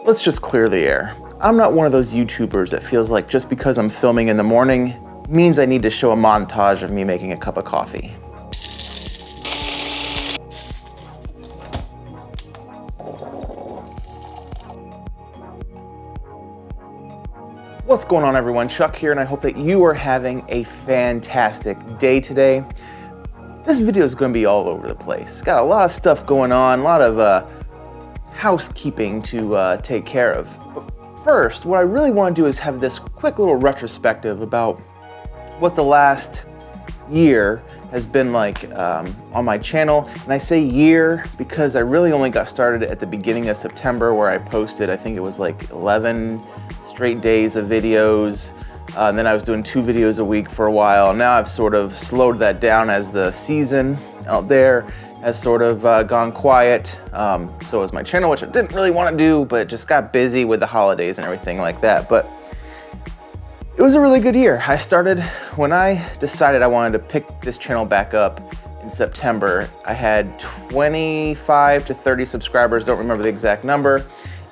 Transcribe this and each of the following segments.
Let's just clear the air. I'm not one of those YouTubers that feels like just because I'm filming in the morning means I need to show a montage of me making a cup of coffee. What's going on, everyone? Chuck here, and I hope that you are having a fantastic day today. This video is going to be all over the place. Got a lot of stuff going on, a lot of housekeeping to take care of. But first, what I really want to do is have this quick little retrospective about what the last year has been like on my channel. And I say year because I really only got started at the beginning of September, where I posted, I think it was like 11 straight days of videos. And then I was doing 2 videos a week for a while. Now I've sort of slowed that down as the season out there has sort of gone quiet. So is my channel, which I didn't really want to do, but just got busy with the holidays and everything like that. But it was a really good year. I started, when I decided I wanted to pick this channel back up in September, I had 25 to 30 subscribers, don't remember the exact number.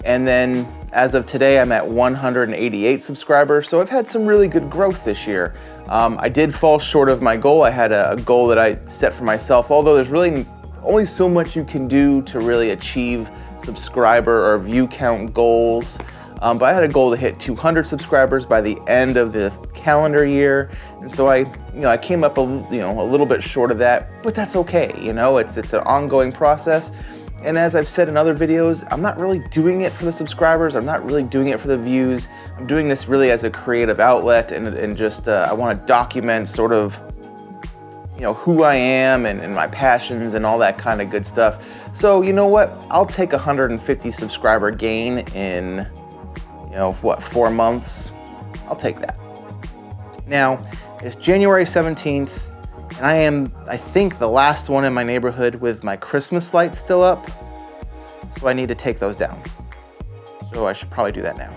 And then as of today, I'm at 188 subscribers. So I've had some really good growth this year. I did fall short of my goal. I had a goal that I set for myself, although there's really only so much you can do to really achieve subscriber or view count goals. But I had a goal to hit 200 subscribers by the end of the calendar year. And so I came up a little bit short of that, but that's okay. It's an ongoing process. And as I've said in other videos, I'm not really doing it for the subscribers. I'm not really doing it for the views. I'm doing this really as a creative outlet and just I want to document sort of who I am and my passions and all that kind of good stuff. So you know what? I'll take 150 subscriber gain in 4 months. I'll take that. Now, it's January 17th, and I am, I think, the last one in my neighborhood with my Christmas lights still up. So I need to take those down. So I should probably do that now.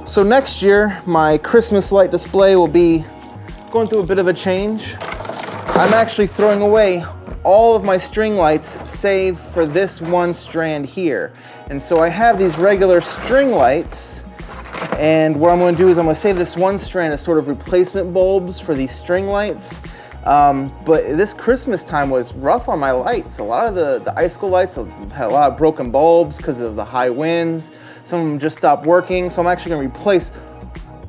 So next year, my Christmas light display will be going through a bit of a change. I'm actually throwing away all of my string lights save for this one strand here. And so I have these regular string lights, and what I'm going to do is I'm going to save this one strand as sort of replacement bulbs for these string lights. But this Christmas time was rough on my lights. A lot of the icicle lights had a lot of broken bulbs because of the high winds. Some of them just stopped working, so I'm actually going to replace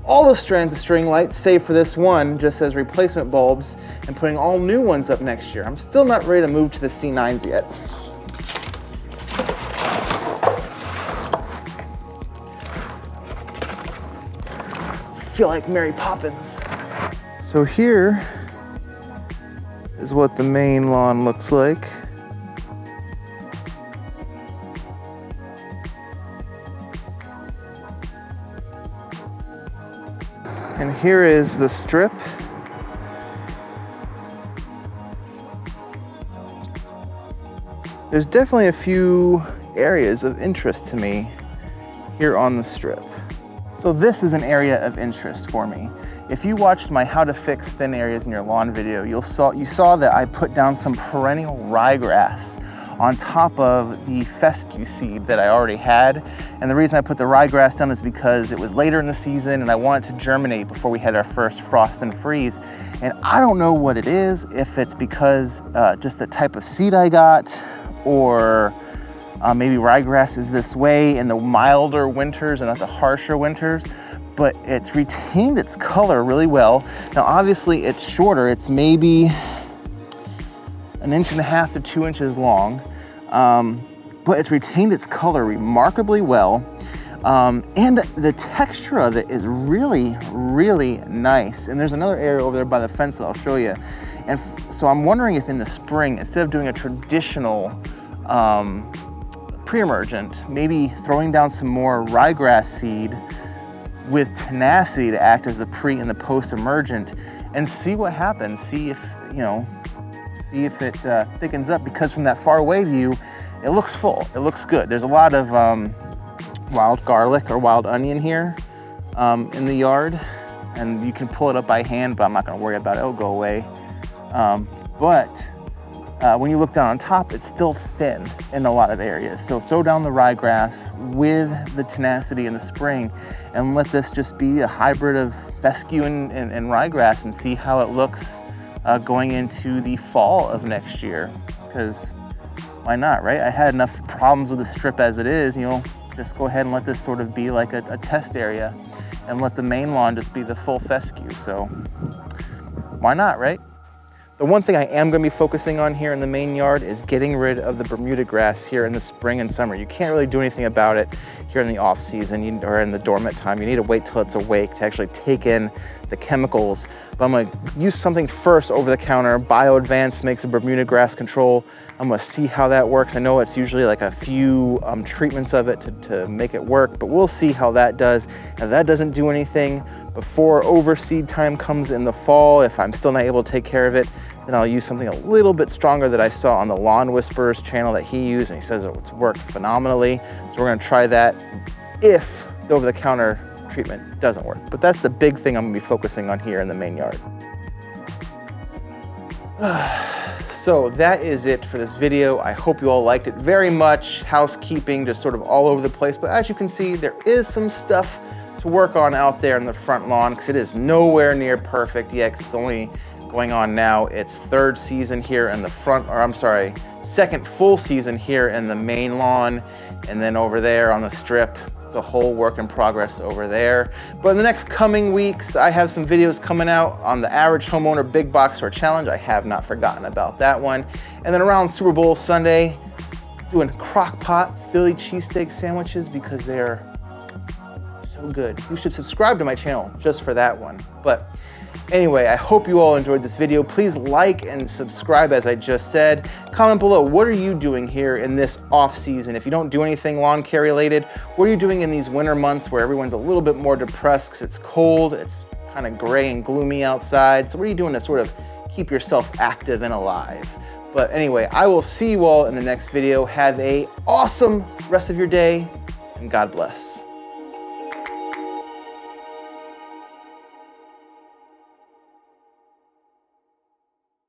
all the strands of string lights, save for this one, just as replacement bulbs, and putting all new ones up next year. I'm still not ready to move to the C9s yet. Feel like Mary Poppins. So here is what the main lawn looks like. And here is the strip. There's definitely a few areas of interest to me here on the strip. So this is an area of interest for me. If you watched my how to fix thin areas in your lawn video, you saw that I put down some perennial ryegrass on top of the fescue seed that I already had. And the reason I put the ryegrass down is because it was later in the season and I wanted to germinate before we had our first frost and freeze. And I don't know what it is, if it's because just the type of seed I got, or Maybe ryegrass is this way in the milder winters and not the harsher winters, but it's retained its color really well. Now, obviously it's shorter. It's maybe 1.5 to 2 inches long, but it's retained its color remarkably well. And the texture of it is really, really nice. And there's another area over there by the fence that I'll show you. And so I'm wondering if in the spring, instead of doing a traditional pre-emergent, maybe throwing down some more ryegrass seed with tenacity to act as the pre and the post-emergent, and see what happens. See if, see if it thickens up, because from that far away view, it looks full, it looks good. There's a lot of wild garlic or wild onion here in the yard, and you can pull it up by hand, but I'm not gonna worry about it, it'll go away. When you look down on top, it's still thin in a lot of areas. So throw down the ryegrass with the tenacity in the spring and let this just be a hybrid of fescue and ryegrass, and see how it looks going into the fall of next year. Because why not, right? I had enough problems with the strip as it is, just go ahead and let this sort of be like a test area and let the main lawn just be the full fescue. So why not, right? The one thing I am going to be focusing on here in the main yard is getting rid of the Bermuda grass here in the spring and summer. You can't really do anything about it here in the off season or in the dormant time. You need to wait till it's awake to actually take in the chemicals. But I'm going to use something first over the counter. BioAdvance makes a Bermuda grass control. I'm going to see how that works. I know it's usually like a few treatments of it to make it work, but we'll see how that does. If that doesn't do anything before overseed time comes in the fall, if I'm still not able to take care of it, then I'll use something a little bit stronger that I saw on the Lawn Whisperers channel that he used, and he says it's worked phenomenally. So we're going to try that if the over-the-counter treatment doesn't work. But that's the big thing I'm going to be focusing on here in the main yard. So that is it for this video. I hope you all liked it very much. Housekeeping, just sort of all over the place. But as you can see, there is some stuff to work on out there in the front lawn, because it is nowhere near perfect yet, because it's only going on now its third season here in the front, or I'm sorry, second full season here in the main lawn. And then over there on the strip, it's a whole work in progress over there. But in the next coming weeks, I have some videos coming out on the Average Homeowner Big Box Store Challenge. I have not forgotten about that one. And then around Super Bowl Sunday, doing crock pot Philly cheesesteak sandwiches, because they're so good. You should subscribe to my channel just for that one. But anyway, I hope you all enjoyed this video. Please like and subscribe, as I just said. Comment below, what are you doing here in this off season? If you don't do anything lawn care related, what are you doing in these winter months where everyone's a little bit more depressed because it's cold, it's kind of gray and gloomy outside? So what are you doing to sort of keep yourself active and alive? But anyway, I will see you all in the next video. Have an awesome rest of your day, and God bless.